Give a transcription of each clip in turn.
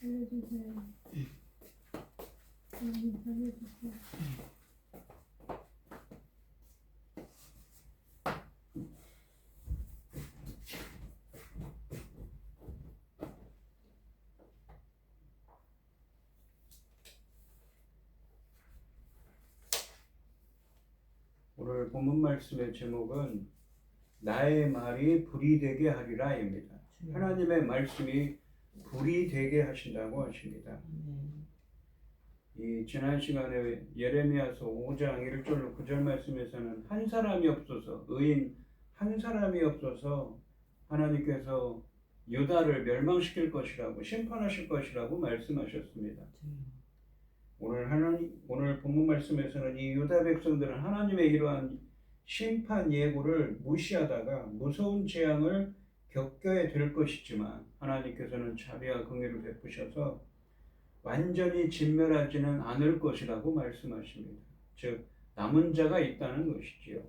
살려주세요. 하나님 살려주세요. 오늘 본문 말씀의 제목은 나의 말이 불이 되게 하리라입니다. 하나님의 말씀이 불이 되게 하신다고 하십니다. 이 지난 시간에 예레미야서 5장 1절로 9절 말씀에서는 한 사람이 없어서, 의인 한 사람이 없어서 하나님께서 유다를 멸망시킬 것이라고, 심판하실 것이라고 말씀하셨습니다. 오늘 본문 말씀에서는 이 유다 백성들은 하나님의 이러한 심판 예고를 무시하다가 무서운 재앙을 겪게 될 것이지만 하나님께서는 자비와 긍휼을 베푸셔서 완전히 진멸하지는 않을 것이라고 말씀하십니다. 즉 남은 자가 있다는 것이지요.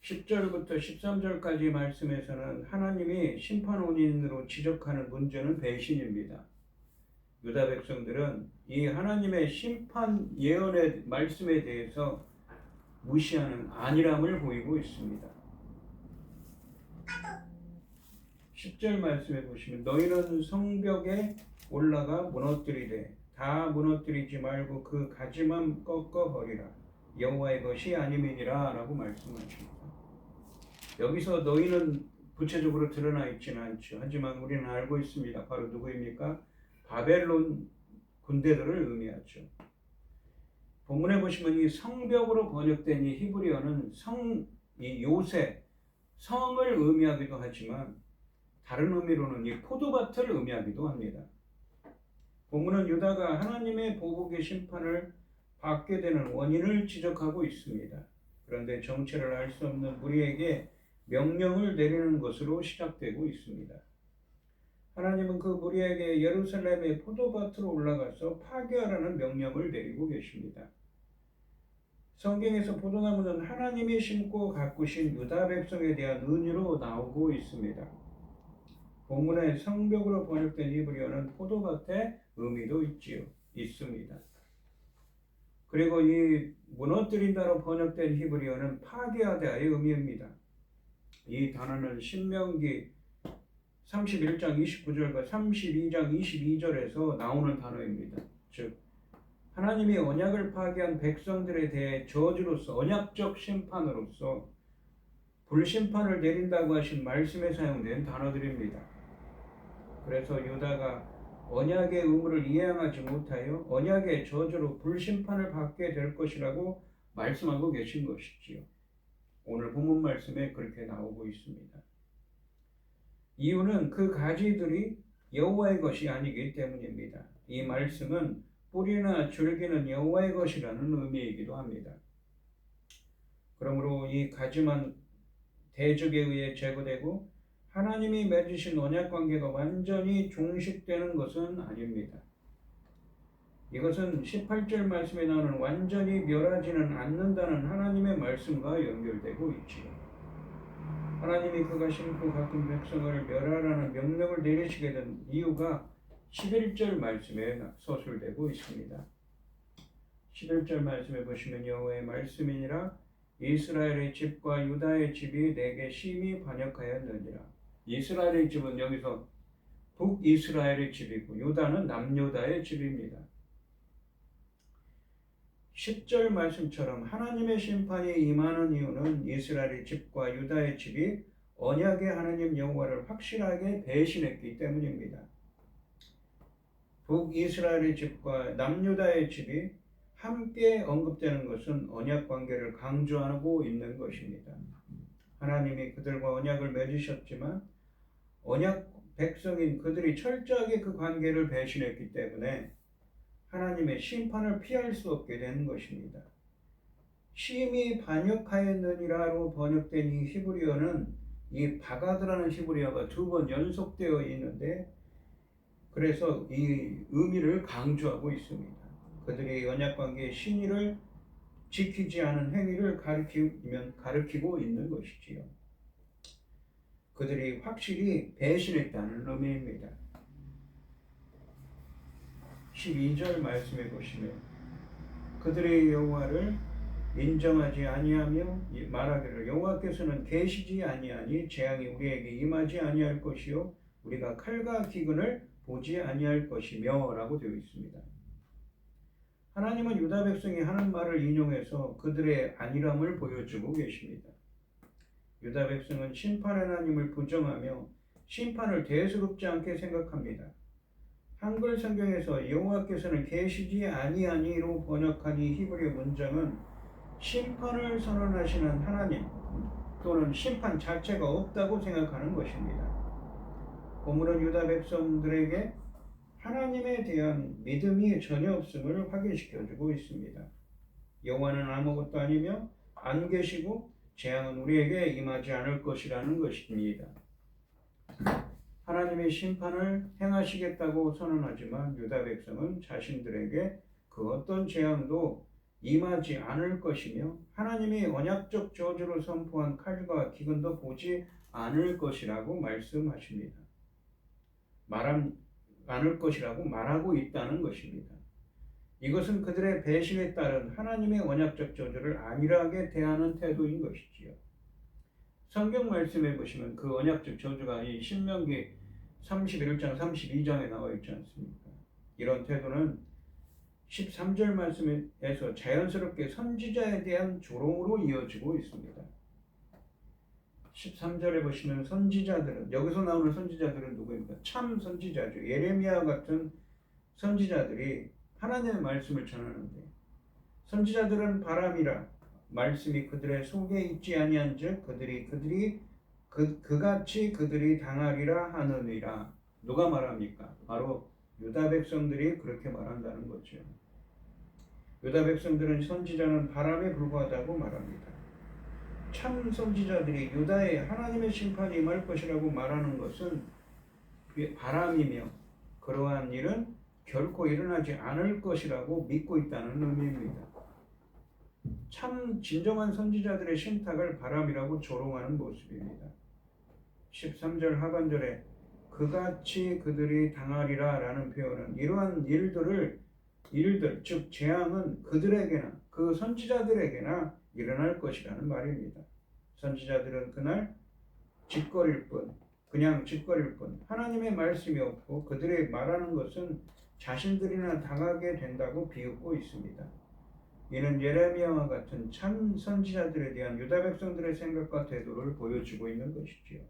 10절부터 13절까지 말씀에서는 하나님이 심판 원인으로 지적하는 문제는 배신입니다. 유다 백성들은 이 하나님의 심판 예언의 말씀에 대해서 무시하는 안일함을 보이고 있습니다. 10절 말씀에 보시면 너희는 성벽에 올라가 무너뜨리되 다 무너뜨리지 말고 그 가지만 꺾어버리라. 여호와의 것이 아님이니라 라고 말씀하십니다. 여기서 너희는 구체적으로 드러나 있지는 않죠. 하지만 우리는 알고 있습니다. 바로 누구입니까? 바벨론 군대들을 의미하죠. 본문에 보시면 이 성벽으로 번역된 이 히브리어는 이 요새, 성을 의미하기도 하지만 다른 의미로는 이 포도밭을 의미하기도 합니다. 본문은 유다가 하나님의 보복의 심판을 받게 되는 원인을 지적하고 있습니다. 그런데 정체를 알 수 없는 무리에게 명령을 내리는 것으로 시작되고 있습니다. 하나님은 그 무리에게 예루살렘의 포도밭으로 올라가서 파괴하라는 명령을 내리고 계십니다. 성경에서 포도나무는 하나님이 심고 가꾸신 유다 백성에 대한 은유로 나오고 있습니다. 본문의 성벽으로 번역된 히브리어는 포도밭의 의미도 있습니다. 그리고 이 무너뜨린다로 번역된 히브리어는 파괴하다의 의미입니다. 이 단어는 신명기 31장 29절과 32장 22절에서 나오는 단어입니다. 즉 하나님이 언약을 파괴한 백성들에 대해 저주로서, 언약적 심판으로서 불심판을 내린다고 하신 말씀에 사용된 단어들입니다. 그래서 유다가 언약의 의무를 이행하지 못하여 언약의 저주로 불심판을 받게 될 것이라고 말씀하고 계신 것이지요. 오늘 본문 말씀에 그렇게 나오고 있습니다. 이유는 그 가지들이 여호와의 것이 아니기 때문입니다. 이 말씀은 뿌리나 줄기는 여호와의 것이라는 의미이기도 합니다. 그러므로 이 가지만 대적에 의해 제거되고 하나님이 맺으신 언약 관계가 완전히 종식되는 것은 아닙니다. 이것은 18절 말씀에 나오는 완전히 멸하지는 않는다는 하나님의 말씀과 연결되고 있지요. 하나님이 그가 심고 가꾼 백성을 멸하라는 명령을 내리시게 된 이유가 11절 말씀에 서술되고 있습니다. 11절 말씀에 보시면 여호와의 말씀이니라 이스라엘의 집과 유다의 집이 내게 심히 반역하였느니라. 이스라엘의 집은 여기서 북이스라엘의 집이고 유다는 남유다의 집입니다. 10절 말씀처럼 하나님의 심판이 임하는 이유는 이스라엘의 집과 유다의 집이 언약의 하나님 여호와를 확실하게 배신했기 때문입니다. 북이스라엘의 집과 남유다의 집이 함께 언급되는 것은 언약 관계를 강조하고 있는 것입니다. 하나님이 그들과 언약을 맺으셨지만 언약 백성인 그들이 철저하게 그 관계를 배신했기 때문에 하나님의 심판을 피할 수 없게 된 것입니다. 심히 반역하였느니라로 번역된 이 히브리어는 이 바가드라는 히브리어가 2번 연속되어 있는데 그래서 이 의미를 강조하고 있습니다. 그들이 언약관계의 신의를 지키지 않은 행위를 가리키고 있는 것이지요. 그들이 확실히 배신했다는 의미입니다. 12절 말씀해 보시면 그들의 여호와를 인정하지 아니하며 말하기를 여호와께서는 계시지 아니하니 재앙이 우리에게 임하지 아니할 것이요 우리가 칼과 기근을 보지 아니할 것이며 라고 되어 있습니다. 하나님은 유다 백성이 하는 말을 인용해서 그들의 안일함을 보여주고 계십니다. 유다 백성은 심판 하나님을 부정하며 심판을 대수롭지 않게 생각합니다. 한글 성경에서 여호와께서는 계시지 아니하니로 번역한 이 히브리 문장은 심판을 선언하시는 하나님 또는 심판 자체가 없다고 생각하는 것입니다. 본문은 유다 백성들에게 하나님에 대한 믿음이 전혀 없음을 확인시켜주고 있습니다. 여호와는 아무것도 아니며 안 계시고 재앙은 우리에게 임하지 않을 것이라는 것입니다. 하나님의 심판을 행하시겠다고 선언하지만 유다 백성은 자신들에게 그 어떤 재앙도 임하지 않을 것이며 하나님이 언약적 저주로 선포한 칼과 기근도 보지 않을 것이라고 말씀하십니다. 않을 것이라고 말하고 있다는 것입니다. 이것은 그들의 배신에 따른 하나님의 언약적 저주를 안일하게 대하는 태도인 것이지요. 성경 말씀해 보시면 그 언약적 저주가 이 신명기 31장 32장에 나와 있지 않습니까? 이런 태도는 13절 말씀에서 자연스럽게 선지자에 대한 조롱으로 이어지고 있습니다. 13절에 보시면 선지자들은 여기서 나오는 선지자들은 누구입니까? 참 선지자죠. 예레미야 같은 선지자들이 하나님의 말씀을 전하는데 선지자들은 바람이라 말씀이 그들의 속에 있지 아니한즉 그같이 그들이 당하리라 하느니라. 누가 말합니까? 바로 유다 백성들이 그렇게 말한다는 거죠. 유다 백성들은 선지자는 바람에 불과하다고 말합니다. 참 선지자들이 유다에 하나님의 심판이 임할 것이라고 말하는 것은 바람이며 그러한 일은 결코 일어나지 않을 것이라고 믿고 있다는 의미입니다. 참 진정한 선지자들의 신탁을 바람이라고 조롱하는 모습입니다. 13절 하반절에 그같이 그들이 당하리라 라는 표현은 이러한 일들 즉 재앙은 그들에게나 그 선지자들에게나 일어날 것이라는 말입니다. 선지자들은 그날 그냥 짓거릴 뿐 하나님의 말씀이 없고 그들이 말하는 것은 자신들이나 당하게 된다고 비웃고 있습니다. 이는 예레미야와 같은 참 선지자들에 대한 유다 백성들의 생각과 태도를 보여주고 있는 것이지요.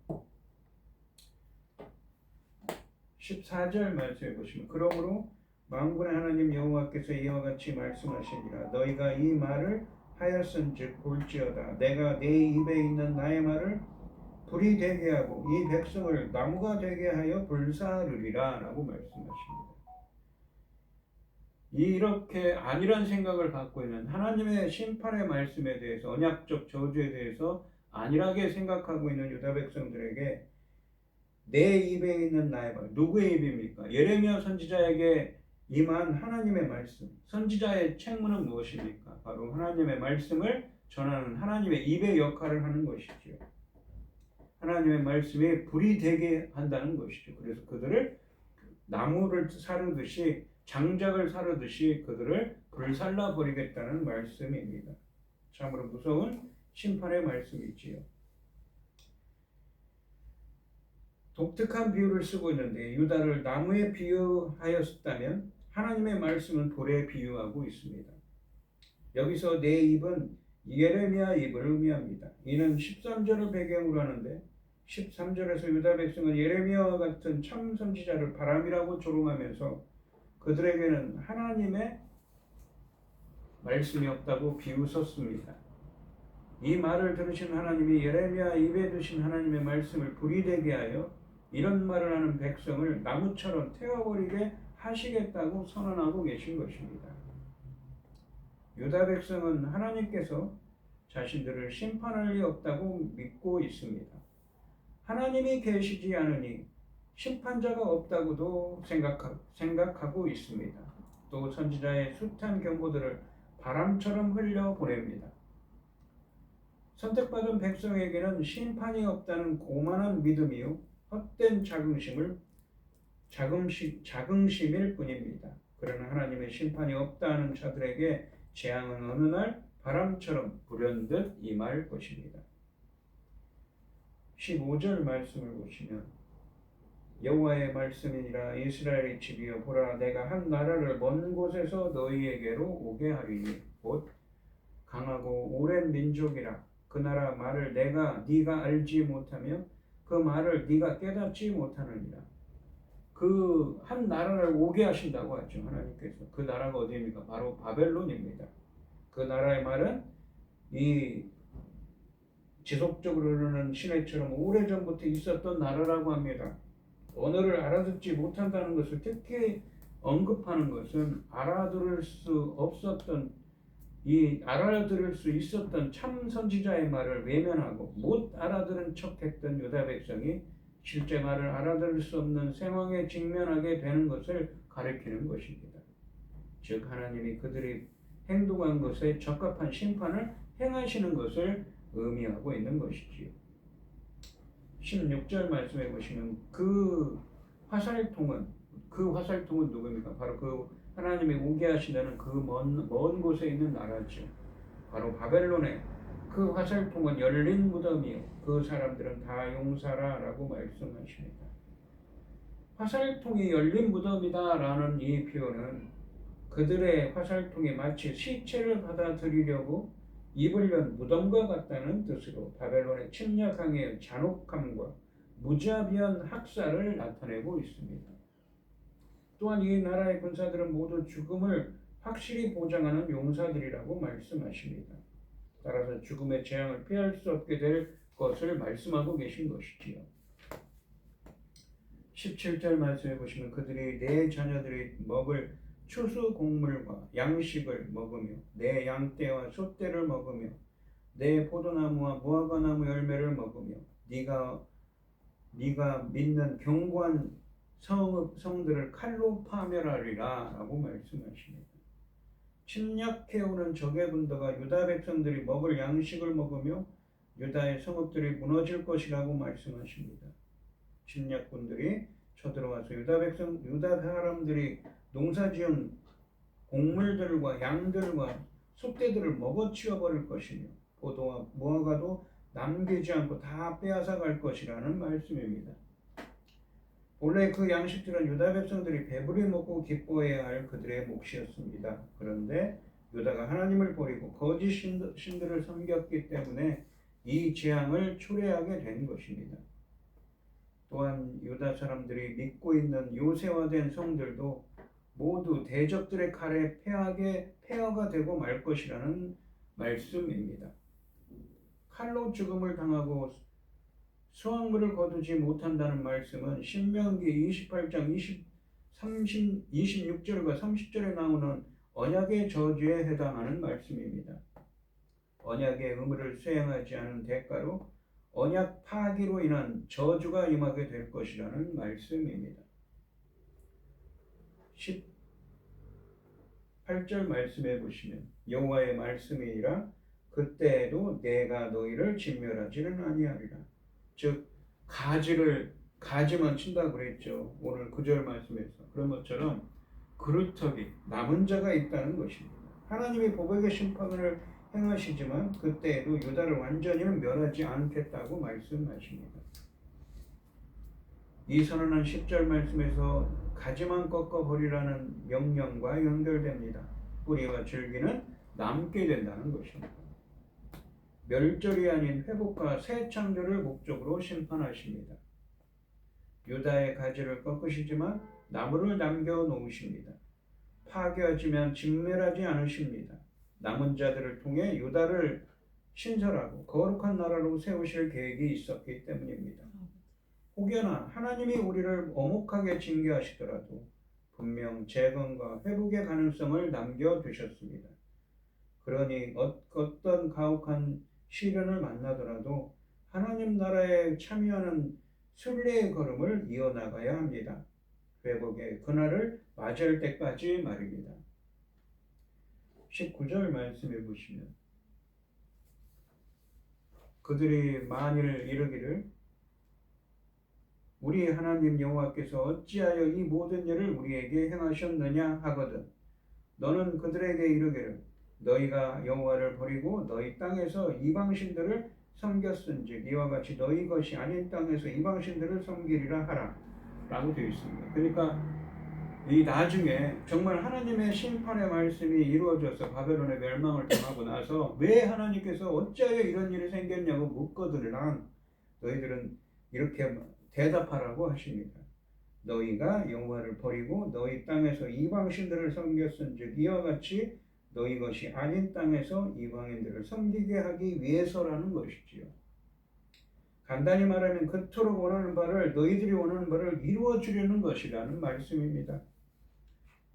14절 말씀해 보시면 그러므로 만군의 하나님 여호와께서 이와 같이 말씀하시니라 너희가 이 말을 하였은즉 볼지어다 내가 내 입에 있는 나의 말을 불이 되게 하고 이 백성을 나무가 되게 하여 불사르리라 라고 말씀하십니다. 이렇게 안일한 생각을 갖고 있는 하나님의 심판의 말씀에 대해서 언약적 저주에 대해서 안일하게 생각하고 있는 유다 백성들에게 내 입에 있는 나의 말 누구의 입입니까? 예레미야 선지자에게 임한 하나님의 말씀 선지자의 책무는 무엇입니까? 바로 하나님의 말씀을 전하는 하나님의 입의 역할을 하는 것이죠. 하나님의 말씀이 불이 되게 한다는 것이죠. 그래서 그들을 나무를 사르듯이 장작을 사르듯이 그들을 불살라 버리겠다는 말씀입니다. 참으로 무서운 심판의 말씀이지요. 독특한 비유를 쓰고 있는데 유다를 나무에 비유하였다면 하나님의 말씀은 불에 비유하고 있습니다. 여기서 내 입은 예레미야 입을 의미합니다. 이는 13절을 배경으로 하는데 13절에서 유다 백성은 예레미야와 같은 참 선지자를 바람이라고 조롱하면서 그들에게는 하나님의 말씀이 없다고 비웃었습니다. 이 말을 들으신 하나님이 예레미야 입에 두신 하나님의 말씀을 불이 되게 하여 이런 말을 하는 백성을 나무처럼 태워버리게 하시겠다고 선언하고 계신 것입니다. 유다 백성은 하나님께서 자신들을 심판할 리 없다고 믿고 있습니다. 하나님이 계시지 않으니 심판자가 없다고도 생각하고 있습니다. 또 선지자의 숱한 경고들을 바람처럼 흘려보냅니다. 선택받은 백성에게는 심판이 없다는 고만한 믿음이요 헛된 자긍심일 뿐입니다. 그러나 하나님의 심판이 없다는 자들에게 재앙은 어느 날 바람처럼 불현듯 임할 것입니다. 15절 말씀을 보시면 여호와의 말씀이니라 이스라엘의 집이여 보라 내가 한 나라를 먼 곳에서 너희에게로 오게 하리니 곧 강하고 오랜 민족이라 그 나라 말을 네가 알지 못하며 그 말을 네가 깨닫지 못하느니라. 그 한 나라를 오게 하신다고 하죠. 하나님께서. 그 나라가 어디입니까? 바로 바벨론입니다. 그 나라의 말은 이 지속적으로 흐르는 시내처럼 오래전부터 있었던 나라라고 합니다. 언어를 알아듣지 못한다는 것을 특히 언급하는 것은 알아들을 수 있었던 참 선지자의 말을 외면하고 못 알아들은 척했던 유다 백성이 실제 말을 알아들을 수 없는 상황에 직면하게 되는 것을 가리키는 것입니다. 즉 하나님이 그들이 행동한 것에 적합한 심판을 행하시는 것을 의미하고 있는 것이지요. 16절 말씀해 보시면 그 화살통은 누구입니까? 바로 그 하나님이 오게 하시다는 그 먼 곳에 있는 나라죠. 바로 바벨론의 그 화살통은 열린 무덤이요 그 사람들은 다 용사라라고 말씀하십니다. 화살통이 열린 무덤이다라는 이 표현은 그들의 화살통이 마치 시체를 받아들이려고 입을 연 무덤과 같다는 뜻으로 바벨론의 침략항의 잔혹함과 무자비한 학살을 나타내고 있습니다. 또한 이 나라의 군사들은 모두 죽음을 확실히 보장하는 용사들이라고 말씀하십니다. 따라서 죽음의 재앙을 피할 수 없게 될 것을 말씀하고 계신 것이지요. 17절 말씀해 보시면 그들이 내 자녀들이 먹을 추수 곡물과 양식을 먹으며 내 양떼와 소떼를 먹으며 내 포도나무와 무화과나무 열매를 먹으며 네가 믿는 견고한 성들을 칼로 파멸하리라 라고 말씀하십니다. 침략해오는 적의 군대가 유다 백성들이 먹을 양식을 먹으며 유다의 성읍들이 무너질 것이라고 말씀하십니다. 침략군들이 쳐들어와서 유다 사람들이 농사지은 곡물들과 양들과 숫대들을 먹어치워 버릴 것이며 포도와 무화과도 남기지 않고 다 빼앗아 갈 것이라는 말씀입니다. 본래 그 양식들은 유다 백성들이 배부리 먹고 기뻐해야 할 그들의 몫이었습니다. 그런데 유다가 하나님을 버리고 거짓 신들을 섬겼기 때문에 이 재앙을 초래하게 된 것입니다. 또한 유다 사람들이 믿고 있는 요새화된 성들도 모두 대적들의 칼에 폐허가 되고 말 것이라는 말씀입니다. 칼로 죽음을 당하고 수확물을 거두지 못한다는 말씀은 신명기 28장 26절과 30절에 나오는 언약의 저주에 해당하는 말씀입니다. 언약의 의무를 수행하지 않은 대가로 언약 파기로 인한 저주가 임하게 될 것이라는 말씀입니다. 18절 말씀해 보시면 여호와의 말씀이니라 그때에도 내가 너희를 진멸하지는 아니하리라. 즉 가지만 친다 그랬죠. 오늘 9절 말씀에서 그런 것처럼 그루터기 남은 자가 있다는 것입니다. 하나님이 복의 심판을 행하시지만 그때에도 유다를 완전히는 멸하지 않겠다고 말씀하십니다. 이 선언은 10절 말씀에서 가지만 꺾어버리라는 명령과 연결됩니다. 뿌리와 줄기는 남게 된다는 것입니다. 멸절이 아닌 회복과 새 창조를 목적으로 심판하십니다. 유다의 가지를 꺾으시지만 나무를 남겨놓으십니다. 파괴하지만 진멸하지 않으십니다. 남은 자들을 통해 유다를 신설하고 거룩한 나라로 세우실 계획이 있었기 때문입니다. 혹여나 하나님이 우리를 엄혹하게 징계하시더라도 분명 재건과 회복의 가능성을 남겨두셨습니다. 그러니 어떤 가혹한 시련을 만나더라도 하나님 나라에 참여하는 순례의 걸음을 이어나가야 합니다. 회복의 그날을 맞이할 때까지 말입니다. 19절 말씀해 보시면 그들이 만일 이르기를 우리 하나님 여호와께서 어찌하여 이 모든 일을 우리에게 행하셨느냐 하거든 너는 그들에게 이르기를 너희가 여호와를 버리고 너희 땅에서 이방신들을 섬겼은즉 이와 같이 너희 것이 아닌 땅에서 이방신들을 섬기리라 하라 라고 되어 있습니다. 그러니까 이 나중에 정말 하나님의 심판의 말씀이 이루어져서 바벨론의 멸망을 당하고 나서 왜 하나님께서 어찌하여 이런 일이 생겼냐고 묻거들랑 너희들은 이렇게 대답하라고 하십니다. 너희가 여호와를 버리고 너희 땅에서 이방신들을 섬겼은즉 이와 같이 너희 것이 아닌 땅에서 이방인들을 섬기게 하기 위해서라는 것이지요. 간단히 말하면 그토록 원하는 바를 너희들이 원하는 바를 이루어 주려는 것이라는 말씀입니다.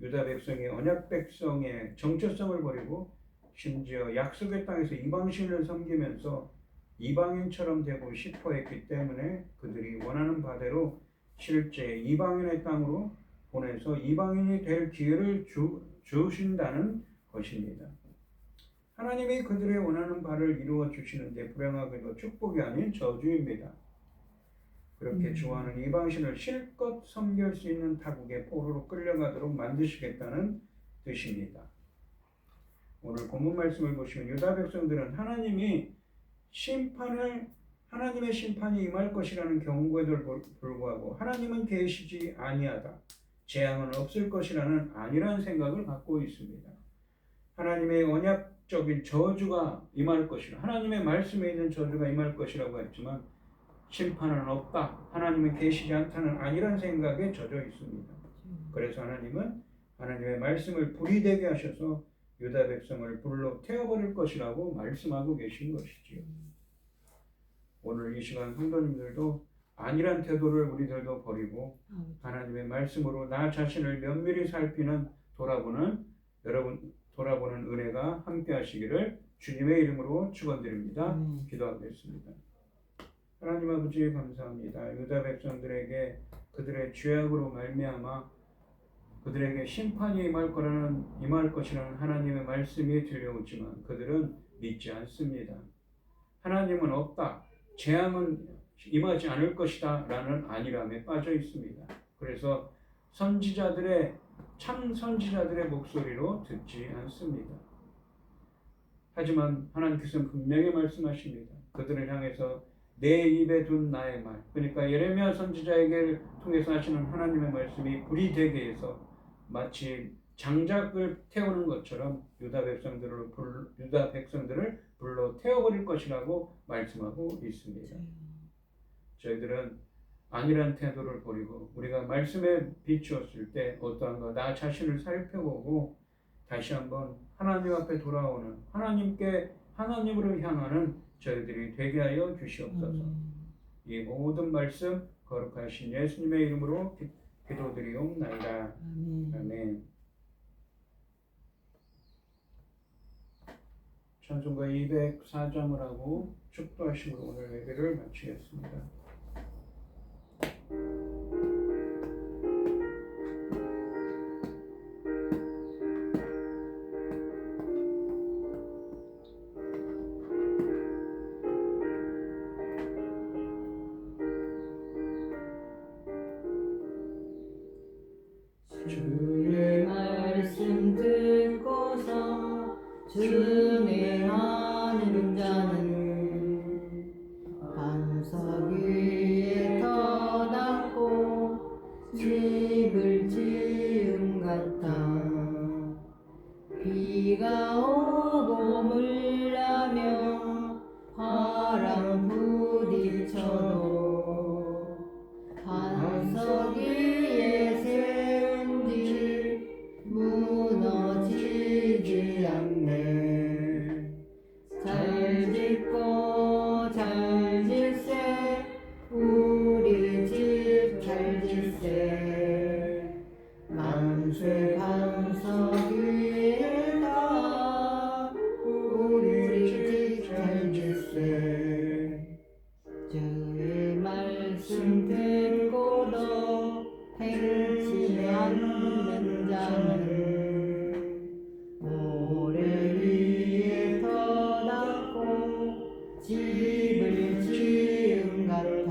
유다 백성이 언약 백성의 정체성을 버리고 심지어 약속의 땅에서 이방신을 섬기면서 이방인처럼 되고 싶어 했기 때문에 그들이 원하는 바대로 실제 이방인의 땅으로 보내서 이방인이 될 기회를 주신다는 것입니다. 하나님이 그들의 원하는 바를 이루어 주시는데 불행하게도 축복이 아닌 저주입니다. 그렇게 좋아하는 이방신을 실컷 섬길 수 있는 타국의 포로로 끌려가도록 만드시겠다는 뜻입니다. 오늘 본문 말씀을 보시면 유다 백성들은 하나님의 심판이 임할 것이라는 경고에도 불구하고 하나님은 계시지 아니하다, 재앙은 없을 것이라는 안일한 생각을 갖고 있습니다. 하나님의 언약적인 저주가 임할 것이라, 하나님의 말씀에 있는 저주가 임할 것이라고 했지만 심판은 없다, 하나님은 계시지 않다는 안일한 생각에 젖어 있습니다. 그래서 하나님은 하나님의 말씀을 불이 되게 하셔서 유다 백성을 불로 태워버릴 것이라고 말씀하고 계신 것이지요. 오늘 이 시간 성도님들도 안일한 태도를 우리들도 버리고 하나님의 말씀으로 나 자신을 면밀히 살피는 돌아보는 은혜가 함께 하시기를 주님의 이름으로 축원드립니다. 기도하겠습니다. 하나님 아버지 감사합니다. 유다 백성들에게 그들의 죄악으로 말미암아 그들에게 심판이 임할 것이라는 하나님의 말씀이 들려오지만 그들은 믿지 않습니다. 하나님은 없다, 재앙은 임하지 않을 것이다 라는 안일함에 빠져 있습니다. 그래서 참 선지자들의 목소리로 듣지 않습니다. 하지만 하나님께서는 분명히 말씀하십니다. 그들을 향해서 내 입에 둔 나의 말, 그러니까 예레미야 선지자에게 통해서 하시는 하나님의 말씀이 불이 되게 해서 마치 장작을 태우는 것처럼 유다 백성들을 불로 태워버릴 것이라고 말씀하고 있습니다. 저희들은 안일한 태도를 버리고 우리가 말씀에 비추었을 때 어떠한가 나 자신을 살펴보고 다시 한번 하나님 앞에 돌아오는 하나님으로 향하는 저희들이 되게 하여 주시옵소서. 이 모든 말씀 거룩하신 예수님의 이름으로 기도드리옵나이다. 아멘. 찬송가 204장을 하고 축도하심으로 오늘 예배를 마치겠습니다. 주의 말씀 듣고서 준행하는 자는 반석 위에 터닫고 집을 지은 같아. 비가 오고 물나며 바람 부딪혀도 반석 위에 세운 집 무너지지 않네. 잘 짓고 잘 질세 우리 집 잘 질세. 만세 반석 위에다 우리 집 잘 질세. 주의 말씀 듣고도 행치 않는 자는 모래 위에 터닫고 집을 지은 같아.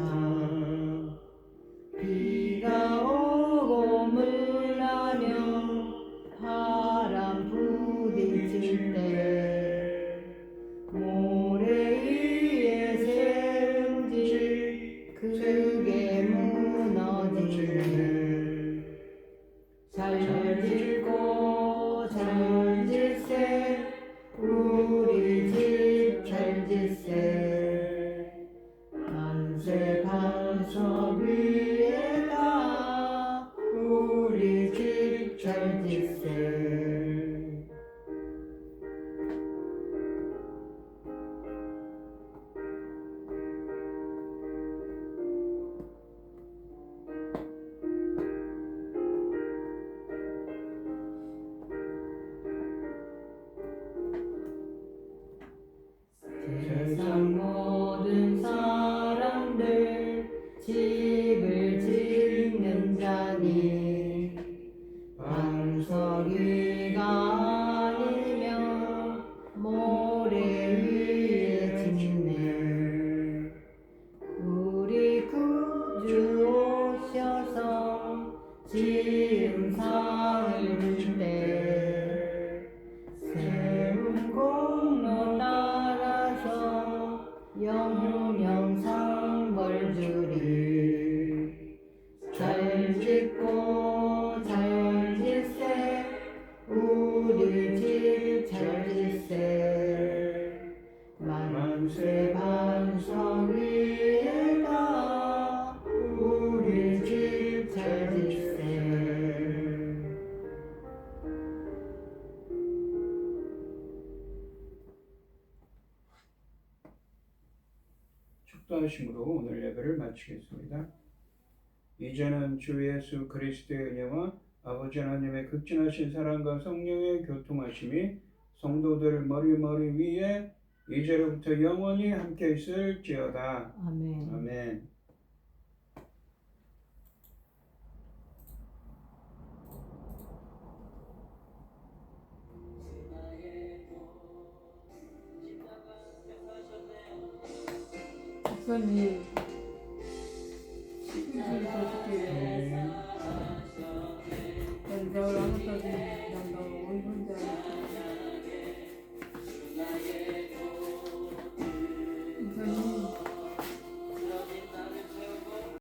짓세 세상 모든 사람들 집을 짓는 자니 반석위가 아니면 모래 위에 짓네 우리 구주 오셔서 지음상을 준대 세운 공로 따라서 영영 상벌 주리 잘 짓고 잘 짓세 우리 집 잘 짓세 만세 반석 위에다 우리 집 잘 짓세 축도하심으로 오늘 예배를 마치겠습니다. 이제는 주 예수 그리스도의 은혜와 아버지 하나님의 극진하신 사랑과 성령의 교통하심이 성도들 머리 위에 이제로부터 영원히 함께 있을지어다. 아멘. 아멘. 목사님 시즌 어떻게 해요? 나 이걸 안 갖다 주면